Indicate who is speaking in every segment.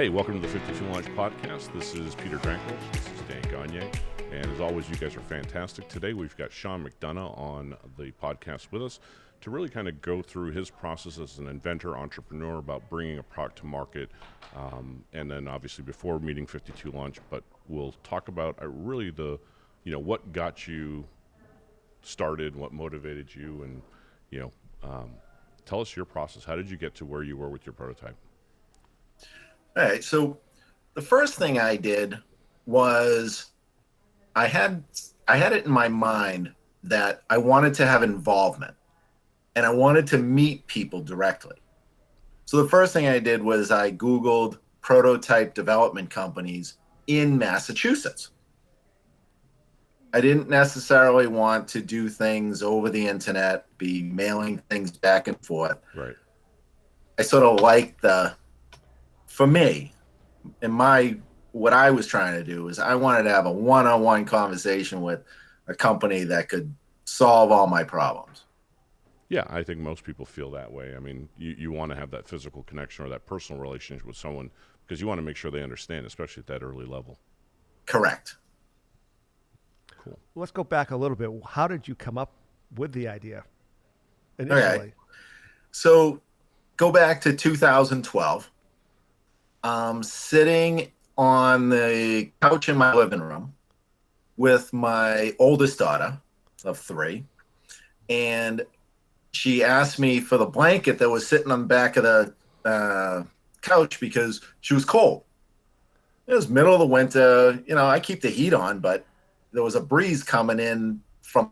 Speaker 1: Hey, welcome to the 52 Launch Podcast. This is Peter Dranko. This is Dan Gagne. And as always, you guys are fantastic. Today, we've got Sean McDonough on the podcast with us to really kind of go through his process as an inventor, entrepreneur, about bringing a product to market. And then obviously before meeting 52 Launch, but we'll talk about really what got you started, what motivated you, and, tell us your process. How did you get to where you were with your prototype?
Speaker 2: All right. So the first thing I did was I had it in my mind that I wanted to have involvement and I wanted to meet people directly. So the first thing I did was I Googled prototype development companies in Massachusetts. I didn't necessarily want to do things over the internet, be mailing things back and forth.
Speaker 1: Right.
Speaker 2: I sort of liked for me, what I was trying to do is I wanted to have a one-on-one conversation with a company that could solve all my problems.
Speaker 1: Yeah, I think most people feel that way. I mean, you want to have that physical connection or that personal relationship with someone because you want to make sure they understand, especially at that early level.
Speaker 2: Correct.
Speaker 1: Cool.
Speaker 3: Let's go back a little bit. How did you come up with the idea initially?
Speaker 2: Okay. So go back to 2012. Sitting on the couch in my living room with my oldest daughter of 3. And she asked me for the blanket that was sitting on the back of the couch because she was cold. It was middle of the winter. I keep the heat on, but there was a breeze coming in from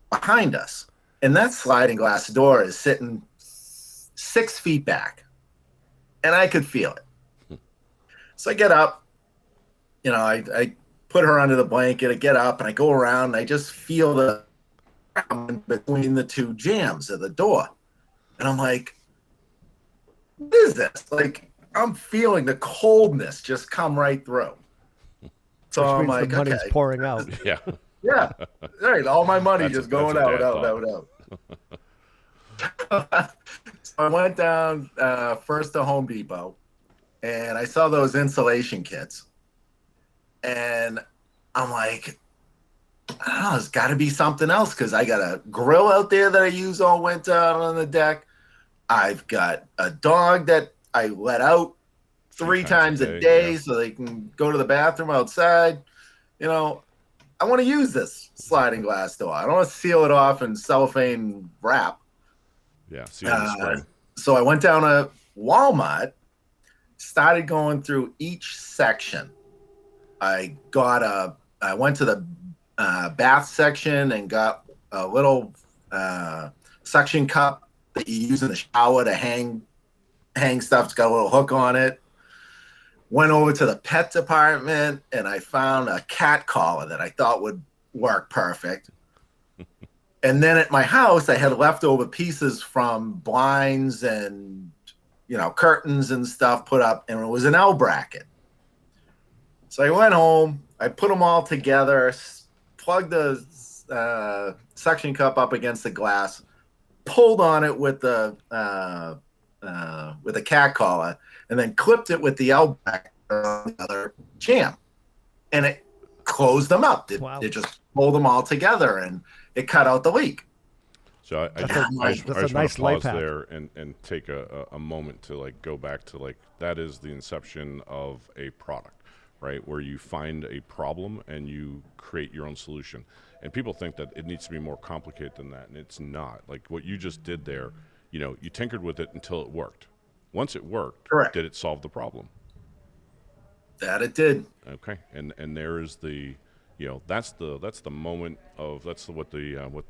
Speaker 2: behind us. And that sliding glass door is sitting 6 feet back. And I could feel it. So I get up, I put her under the blanket. I get up and I go around and I just feel the between the 2 jambs of the door. And I'm like, what is this? Like, I'm feeling the coldness just come right through. So
Speaker 3: Which
Speaker 2: I'm
Speaker 3: means
Speaker 2: like,
Speaker 3: the money's
Speaker 2: okay.
Speaker 3: pouring out.
Speaker 1: Yeah.
Speaker 2: Yeah. Right. All my money
Speaker 1: That's
Speaker 2: just
Speaker 1: a
Speaker 2: going
Speaker 1: dad
Speaker 2: out. So I went down first to Home Depot and I saw those insulation kits. And I'm like, I don't know, there's got to be something else because I got a grill out there that I use all winter out on the deck. I've got a dog that I let out 3 times a day so they can go to the bathroom outside. I want to use this sliding glass door. I don't want to seal it off in cellophane wrap.
Speaker 1: Yeah, seal the spring.
Speaker 2: So I went down to Walmart, started going through each section. I went to the bath section and got a little suction cup that you use in the shower to hang stuff. It's got a little hook on it. Went over to the pet department and I found a cat collar that I thought would work perfect. And then at my house, I had leftover pieces from blinds and, curtains and stuff put up, and it was an L bracket. So I went home, I put them all together, plugged the suction cup up against the glass, pulled on it with the cat collar, and then clipped it with the L bracket on the other jam. And it closed them up. It just pulled them all together and it cut out the leak.
Speaker 1: So I just want to pause there and take a moment to go back to that is the inception of a product, right? Where you find a problem and you create your own solution. And people think that it needs to be more complicated than that, and it's not. Like what you just did there, you tinkered with it until it worked. Once it worked,
Speaker 2: correct,
Speaker 1: did it solve the problem?
Speaker 2: That it did.
Speaker 1: Okay, and there is the that's the moment of what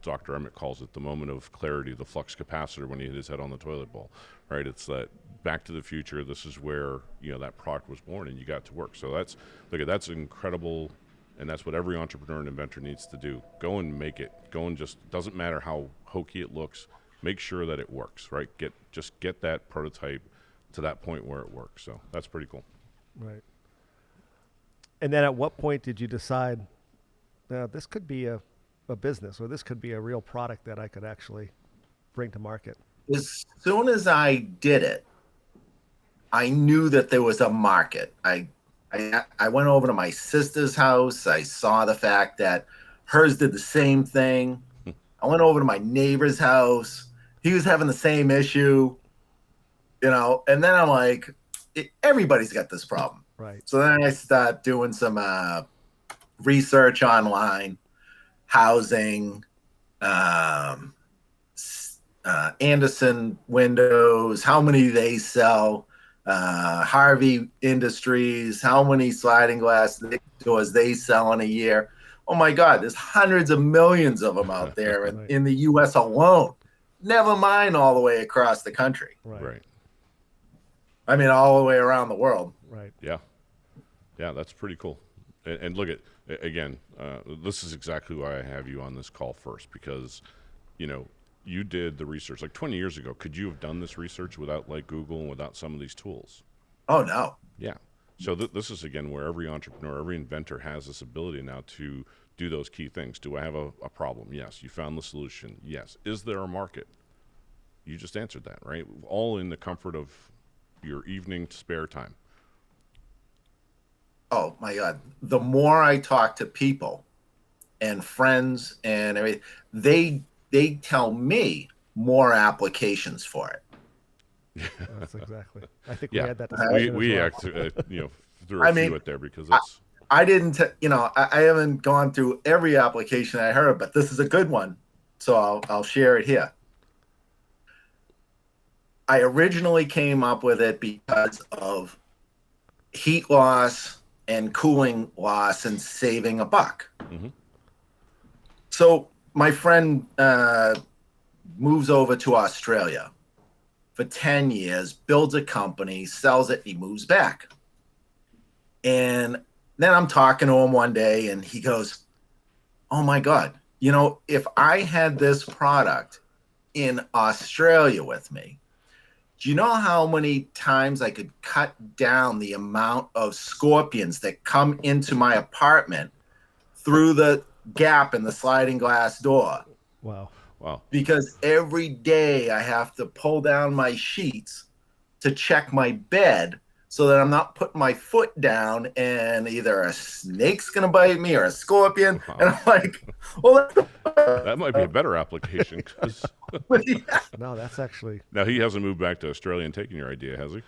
Speaker 1: Dr. Emmett calls it, the moment of clarity, the flux capacitor when he hit his head on the toilet bowl, right? It's that Back to the Future. This is where that product was born, and you got to work. So that's incredible, and that's what every entrepreneur and inventor needs to do. Go and make it. Go and just doesn't matter how hokey it looks. Make sure that it works, right? Get that prototype to that point where it works. So that's pretty cool.
Speaker 3: Right. And then at what point did you decide this could be a business, or this could be a real product that I could actually bring to market?
Speaker 2: As soon as I did it, I knew that there was a market. I went over to my sister's house. I saw the fact that hers did the same thing. I went over to my neighbor's house. He was having the same issue, and then I'm like, everybody's got this problem.
Speaker 3: Right.
Speaker 2: So then I start doing some research online, housing, Anderson windows, how many they sell, Harvey Industries, how many sliding glass doors they sell in a year. Oh my God, there's hundreds of millions of them out there
Speaker 3: Right.
Speaker 2: in the U.S. alone. Never mind all the way across the country.
Speaker 1: Right.
Speaker 2: I mean, all the way around the world.
Speaker 3: Right.
Speaker 1: Yeah. Yeah, that's pretty cool. And look at, again, this is exactly why I have you on this call first, because, you did the research. Like 20 years ago, could you have done this research without like Google and without some of these tools?
Speaker 2: Oh, no.
Speaker 1: Yeah. So this is, again, where every entrepreneur, every inventor has this ability now to do those key things. Do I have a problem? Yes. You found the solution? Yes. Is there a market? You just answered that, right? All in the comfort of your evening spare time.
Speaker 2: Oh my God. The more I talk to people and friends and everything, they tell me more applications for it.
Speaker 3: That's exactly. I think
Speaker 1: Yeah.
Speaker 3: we had that discussion.
Speaker 1: We
Speaker 3: as well.
Speaker 1: actually, threw a few at there because it's.
Speaker 2: I didn't, I haven't gone through every application I heard, but this is a good one. So I'll share it here. I originally came up with it because of heat loss and cooling loss and saving a buck.
Speaker 1: Mm-hmm.
Speaker 2: So my friend moves over to Australia for 10 years, builds a company, sells it, he moves back. And then I'm talking to him one day and he goes, oh my God, if I had this product in Australia with me, do you know how many times I could cut down the amount of scorpions that come into my apartment through the gap in the sliding glass door?
Speaker 3: Wow.
Speaker 2: Because every day I have to pull down my sheets to check my bed so that I'm not putting my foot down and either a snake's going to bite me or a scorpion.
Speaker 1: Wow.
Speaker 2: And I'm like, well,
Speaker 1: That might be a better application.
Speaker 2: No,
Speaker 3: that's actually.
Speaker 1: Now, he hasn't moved back to Australia and taken your idea, has he?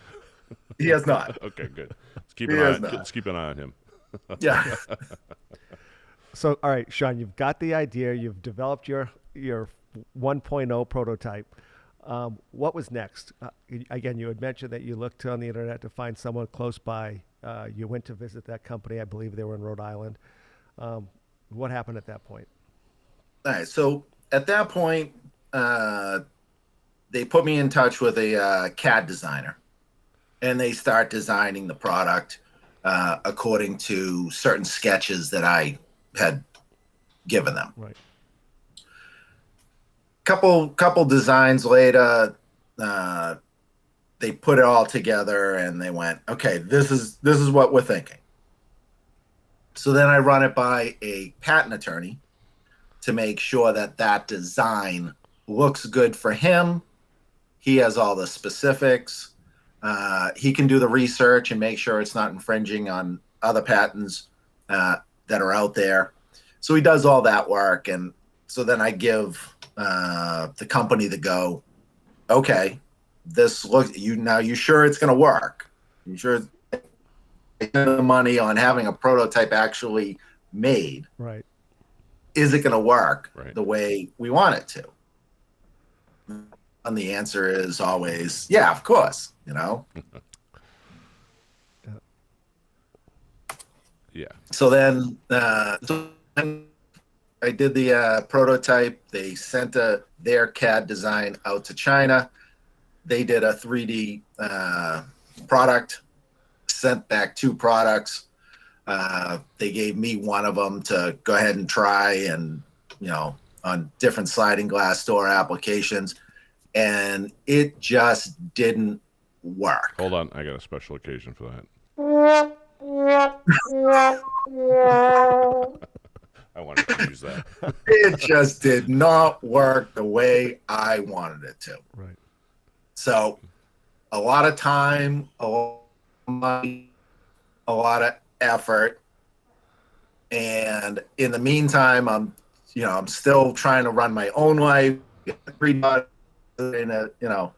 Speaker 2: He has not.
Speaker 1: Okay, good. Let's keep an eye on him.
Speaker 2: Yeah.
Speaker 3: So, all right, Sean, you've got the idea. You've developed your 1.0 prototype. What was next? Again, you had mentioned that you looked on the internet to find someone close by. You went to visit that company. I believe they were in Rhode Island. What happened at that point?
Speaker 2: All right. So at that point, they put me in touch with a CAD designer, and they start designing the product according to certain sketches that I had given them.
Speaker 3: Right.
Speaker 2: Couple designs later, they put it all together and they went, okay, this is what we're thinking. So then I run it by a patent attorney to make sure that design looks good for him. He has all the specifics. He can do the research and make sure it's not infringing on other patents that are out there. So he does all that work. And so then I give the company the go, okay, this looks, you sure it's going to work? You sure the money on having a prototype actually made?
Speaker 3: Right.
Speaker 2: Is it going to work
Speaker 1: Right.
Speaker 2: the way we want it to? And the answer is always, yeah, of course,
Speaker 1: Yeah.
Speaker 2: So then I did the prototype. They sent their CAD design out to China. They did a 3D product, sent back 2 products. They gave me one of them to go ahead and try and, on different sliding glass door applications. And it just didn't work.
Speaker 1: Hold on. I got a special occasion for that. I wanted to use that.
Speaker 2: It just did not work the way I wanted it to.
Speaker 3: Right.
Speaker 2: So a lot of time, a lot of money, a lot of effort. And in the meantime, I'm still trying to run my own life, get 3 daughters in a,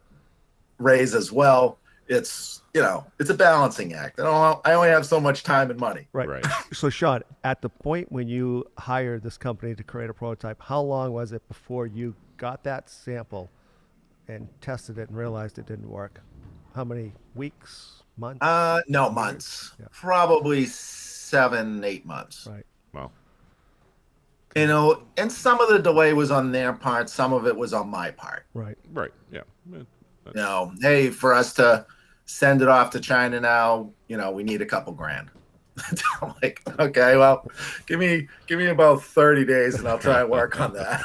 Speaker 2: raise as well. It's a balancing act. I only have so much time and money.
Speaker 3: Right.
Speaker 1: Right.
Speaker 3: So, Sean, at the point when you hired this company to create a prototype, how long was it before you got that sample and tested it and realized it didn't work? How many weeks, months?
Speaker 2: No, months.
Speaker 3: Yeah.
Speaker 2: Probably 7, 8 months.
Speaker 3: Right.
Speaker 1: Wow.
Speaker 2: And some of the delay was on their part, some of it was on my part.
Speaker 3: Right.
Speaker 1: Right. Yeah. That's-
Speaker 2: Hey, for us to send it off to China now, we need a couple grand. I'm like, okay, well, give me about 30 days and I'll try and work on that.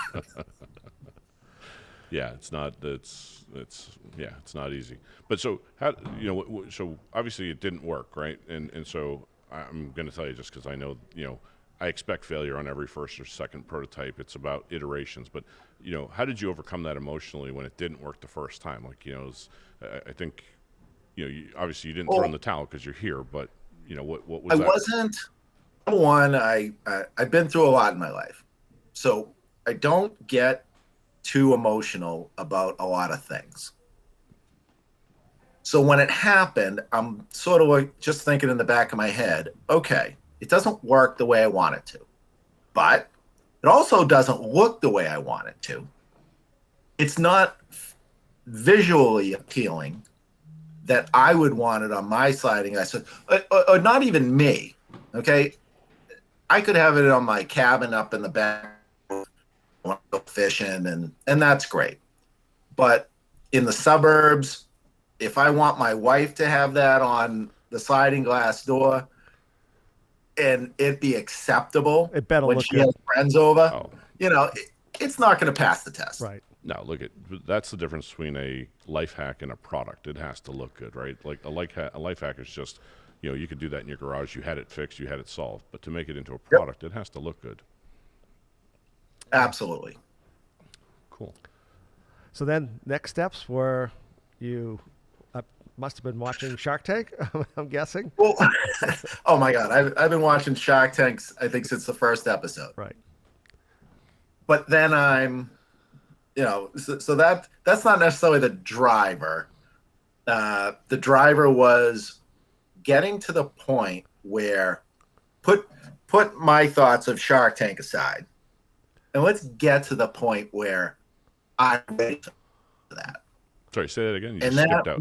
Speaker 1: Yeah, it's not easy. But so how so obviously it didn't work, right? And so I'm going to tell you just because I know I expect failure on every first or second prototype. It's about iterations, but how did you overcome that emotionally when it didn't work the first time? Like I think obviously you didn't throw in the towel because you're here, but what was
Speaker 2: I
Speaker 1: that?
Speaker 2: wasn't. One, I've been through a lot in my life, so I don't get too emotional about a lot of things. So when it happened, I'm sort of like just thinking in the back of my head, okay, it doesn't work the way I want it to, but it also doesn't look the way I want it to. It's not visually appealing that I would want it on my sliding glass, or not even me. Okay, I could have it on my cabin up in the back, go fishing, and that's great. But in the suburbs, if I want my wife to have that on the sliding glass door and it be acceptable
Speaker 3: It better
Speaker 2: when
Speaker 3: look
Speaker 2: she
Speaker 3: good.
Speaker 2: has friends over,
Speaker 1: Oh.
Speaker 2: It's not going to pass the test.
Speaker 3: Right.
Speaker 1: No, that's the difference between a life hack and a product. It has to look good, right? Like a life hack is just, you could do that in your garage. You had it fixed, you had it solved. But to make it into a product, It has to look good.
Speaker 2: Absolutely.
Speaker 1: Cool.
Speaker 3: So then next steps were you must have been watching Shark Tank, I'm guessing.
Speaker 2: Well, oh my God, I've been watching Shark Tanks, I think, since the first episode.
Speaker 3: Right.
Speaker 2: But then so that's not necessarily the driver. The driver was getting to the point where put my thoughts of Shark Tank aside, and let's get to the point where I'm ready for that.
Speaker 1: Sorry, say that again. You
Speaker 2: And
Speaker 1: just skipped out.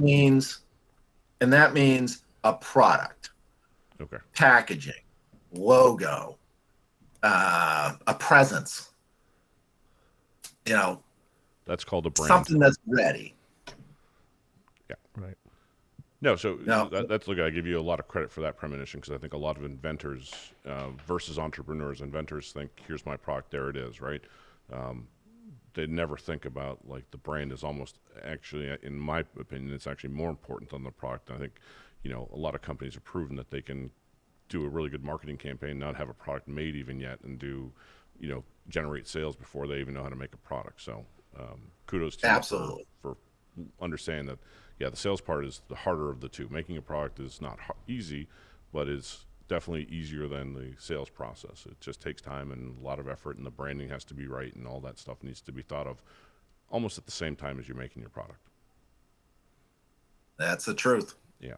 Speaker 2: that means a product,
Speaker 1: Okay.
Speaker 2: packaging, logo, a presence.
Speaker 1: That's called a brand.
Speaker 2: Something that's ready.
Speaker 3: Right.
Speaker 1: No, so
Speaker 2: No.
Speaker 1: that's look. I give you a lot of credit for that premonition because I think a lot of inventors versus entrepreneurs, inventors think, "Here's my product, there it is." Right? They never think about like the brand is almost actually, in my opinion, it's actually more important than the product. I think, a lot of companies have proven that they can do a really good marketing campaign, not have a product made even yet, and do, generate sales before they even know how to make a product. So kudos to
Speaker 2: Absolutely.
Speaker 1: you for understanding that. Yeah, the sales part is the harder of the two. Making a product is not easy, but it's definitely easier than the sales process. It just takes time and a lot of effort, and the branding has to be right, and all that stuff needs to be thought of almost at the same time as you're making your product.
Speaker 2: That's the truth.
Speaker 1: Yeah.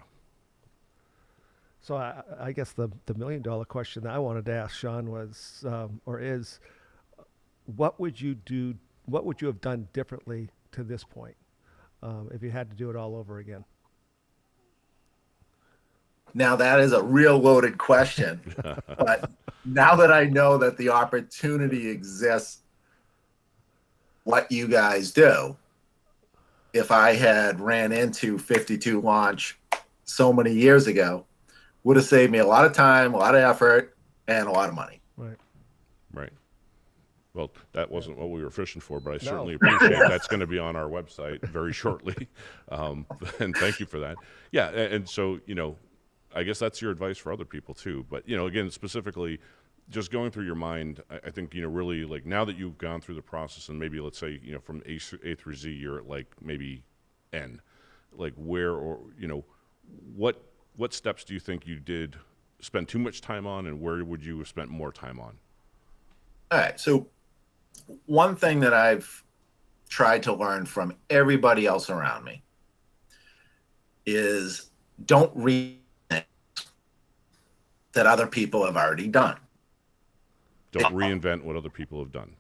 Speaker 3: So I guess the $1 million question that I wanted to ask Sean was, or is, what would you do? What would you have done differently to this point if you had to do it all over again?
Speaker 2: Now that is a real loaded question, but now that I know that the opportunity exists, what you guys do, if I had ran into 52 launch so many years ago, would have saved me a lot of time, a lot of effort, and a lot of money.
Speaker 3: Right.
Speaker 1: Right. Well, that wasn't what we were fishing for, but I
Speaker 3: No.
Speaker 1: certainly appreciate that's going to be on our website very shortly. And thank you for that. Yeah. And so, I guess that's your advice for other people too. But, again, specifically, just going through your mind, I think, really like now that you've gone through the process and maybe let's say, from A through Z, you're at like maybe N. like where, or what steps do you think you did spend too much time on, and where would you have spent more time on?
Speaker 2: All right. So one thing that I've tried to learn from everybody else around me is don't read things that other people have already done.
Speaker 1: Don't reinvent what other people have done.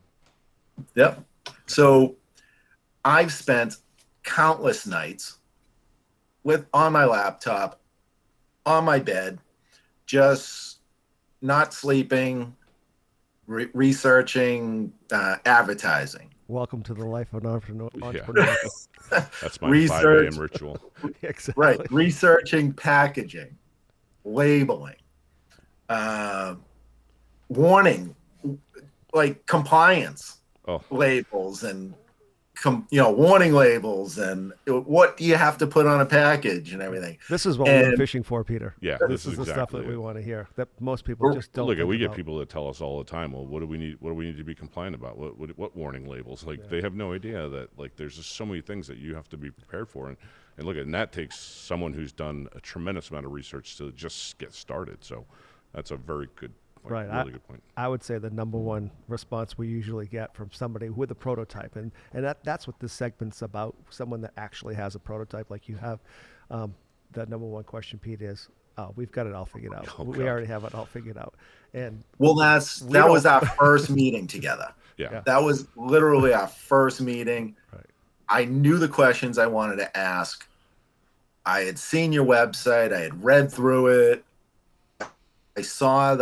Speaker 2: Yep. So I've spent countless nights on my laptop, on my bed, just not sleeping, researching advertising.
Speaker 3: Welcome to the life of an entrepreneur.
Speaker 1: Yeah. That's my 5 a.m. ritual.
Speaker 3: Exactly.
Speaker 2: Right. Researching packaging, labeling, warning, like compliance labels and warning labels and what do you have to put on a package and everything.
Speaker 3: This is what we're fishing for, Peter.
Speaker 1: Yeah,
Speaker 3: this is the stuff that we want to hear, that most people just don't.
Speaker 1: Look, we get
Speaker 3: about.
Speaker 1: people that tell us all the time, well, what do we need to be compliant about? What warning labels? Like, they have no idea that, like, there's just so many things that you have to be prepared for. And look, and that takes someone who's done a tremendous amount of research to just get started. So that's a very good point.
Speaker 3: Right.
Speaker 1: Really good point.
Speaker 3: I would say the number one response we usually get from somebody with a prototype, and that's what this segment's about, someone that actually has a prototype like you have. The number one question, Pete, is, we've got it all figured out. We already have it all figured out. And
Speaker 2: well, that was our first meeting together.
Speaker 1: Yeah.
Speaker 2: That was literally our first meeting.
Speaker 3: Right.
Speaker 2: I knew the questions I wanted to ask. I had seen your website. I had read through it. I saw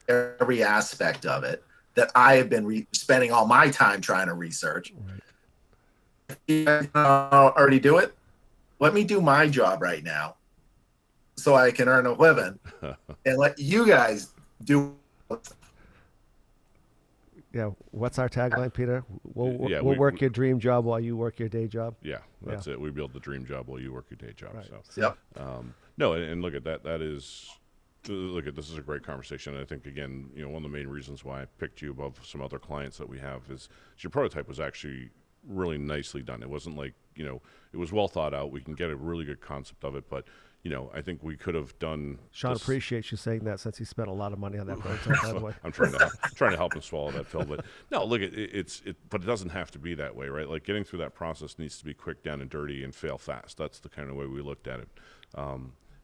Speaker 2: every aspect of it that I have been spending all my time trying to research. Right. You guys already do it. Let me do my job right now so I can earn a living and let you guys do.
Speaker 3: Yeah. What's our tagline, Peter? We'll work your dream job while you work your day job.
Speaker 1: Yeah, that's it. We build the dream job while you work your day job.
Speaker 3: Right.
Speaker 1: So,
Speaker 2: yep.
Speaker 1: No, and look at that. This is a great conversation. And I think, again, one of the main reasons why I picked you above some other clients that we have is your prototype was actually really nicely done. It wasn't like, it was well thought out. We can get a really good concept of it, but I think we could have done.
Speaker 3: Sean appreciates you saying that, since he spent a lot of money on that prototype, by the way.
Speaker 1: I'm trying to help him swallow that pill, but no, look, but it doesn't have to be that way, right? Like, getting through that process needs to be quick, down and dirty, and fail fast. That's the kind of way we looked at it.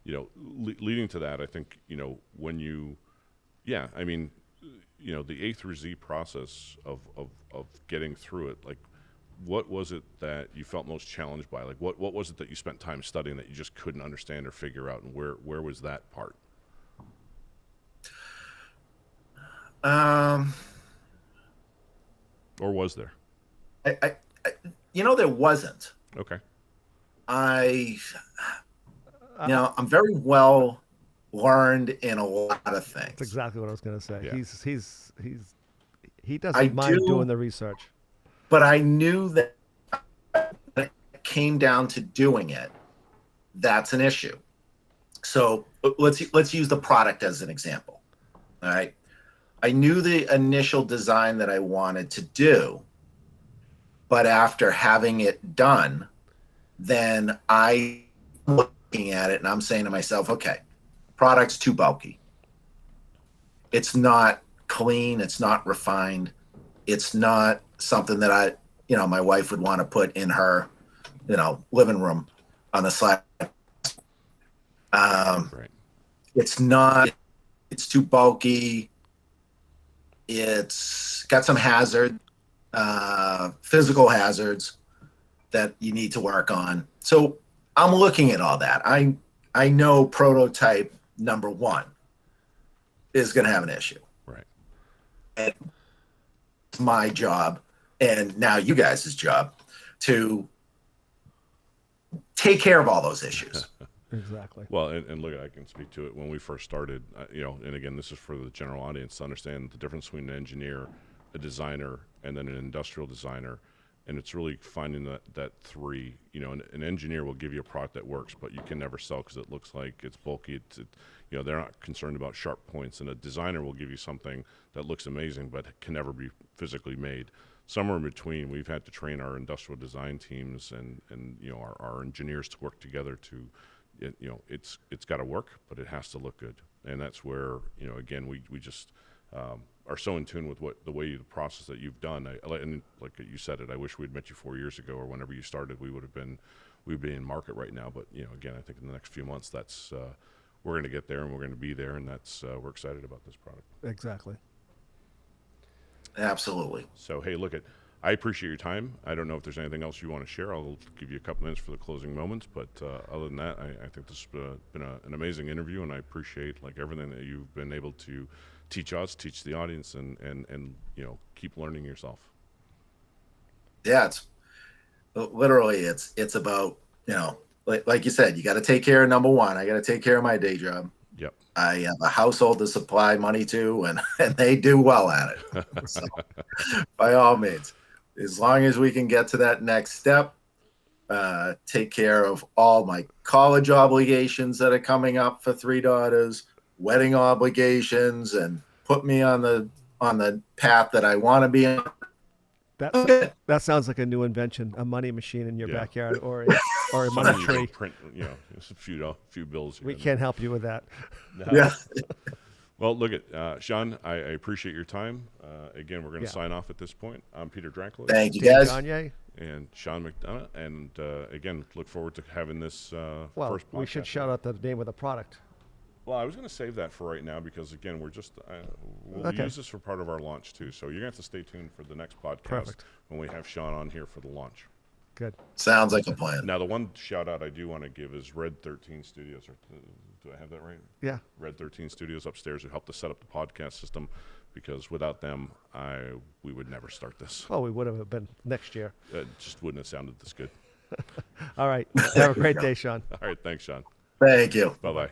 Speaker 1: Leading to that, I think, when the A through Z process of getting through it, like, what was it that you felt most challenged by? Like, what was it that you spent time studying that you just couldn't understand or figure out, and where was that part? Or was there?
Speaker 2: There wasn't.
Speaker 1: Okay.
Speaker 2: I'm very well learned in a lot of things.
Speaker 3: That's exactly what I was going to say.
Speaker 1: Yeah.
Speaker 3: He doesn't mind doing the research.
Speaker 2: But I knew that it came down to doing it. That's an issue. So let's use the product as an example. All right. I knew the initial design that I wanted to do, but after having it done, then I'm looking at it and I'm saying to myself, okay, product's too bulky. It's not clean. It's not refined. It's not something that my wife would want to put in her, living room on the side.
Speaker 1: Right.
Speaker 2: It's too bulky. It's got some physical hazards that you need to work on. So I'm looking at all that. I know prototype number one is going to have an issue.
Speaker 1: Right.
Speaker 2: And it's my job, and now you guys' job, to take care of all those issues.
Speaker 3: Exactly.
Speaker 1: Well, and look, I can speak to it. When we first started, and again, this is for the general audience to understand the difference between an engineer, a designer, and then an industrial designer. And it's really finding that three. An engineer will give you a product that works, but you can never sell because it looks like it's bulky. They're not concerned about sharp points. And a designer will give you something that looks amazing, but can never be physically made. somewhere in between, we've had to train our industrial design teams and our engineers to work together to, it's got to work, but it has to look good. And that's where, again, we just are so in tune with the process that you've done. And like you said I wish we'd met you 4 years ago or whenever you started. We'd be in market right now. But again, I think in the next few months, that's we're going to get there and we're going to be there, and that's we're excited about this product.
Speaker 3: Exactly.
Speaker 2: Absolutely.
Speaker 1: So hey, I appreciate your time. I don't know if there's anything else you want to share. I'll give you a couple minutes for the closing moments, but other than that, I think this has been an amazing interview, and I appreciate everything that you've been able to teach us, teach the audience, and keep learning yourself.
Speaker 2: Yeah, it's literally it's about like you said, you got to take care of number one. I got to take care of my day job.
Speaker 1: Yep.
Speaker 2: I have a household to supply money to, and they do well at it. So, by all means, as long as we can get to that next step, take care of all my college obligations that are coming up for 3 daughters, wedding obligations, and put me on the path that I want to be on.
Speaker 3: That sounds like a new invention, a money machine in your backyard, or a money
Speaker 1: Something you
Speaker 3: tree.
Speaker 1: can print, just a few bills.
Speaker 3: We can't help you with that.
Speaker 1: No.
Speaker 2: Yeah.
Speaker 1: Well, look at Sean. I appreciate your time. Again, we're going to sign off at this point. I'm Peter Drankley.
Speaker 2: Thank you, guys.
Speaker 3: Gagne.
Speaker 1: And Sean McDonough. And again, look forward to having this
Speaker 3: Well,
Speaker 1: first podcast.
Speaker 3: we should shout out the name of the product.
Speaker 1: Well, I was going to save that for right now because, again, we'll use this for part of our launch, too. So you're going to have to stay tuned for the next podcast.
Speaker 3: Perfect.
Speaker 1: When we have Sean on here for the launch.
Speaker 3: Good.
Speaker 2: Sounds like a plan.
Speaker 1: Now, the one shout out I do want to give is Red 13 Studios. Do I have that right?
Speaker 3: Yeah.
Speaker 1: Red 13 Studios upstairs who helped us set up the podcast system, because without them, we would never start this.
Speaker 3: Well, we would have been next year.
Speaker 1: It just wouldn't have sounded this good.
Speaker 3: All right. Have a great day, Sean.
Speaker 1: All right. Thanks, Sean.
Speaker 2: Thank you.
Speaker 1: Bye-bye.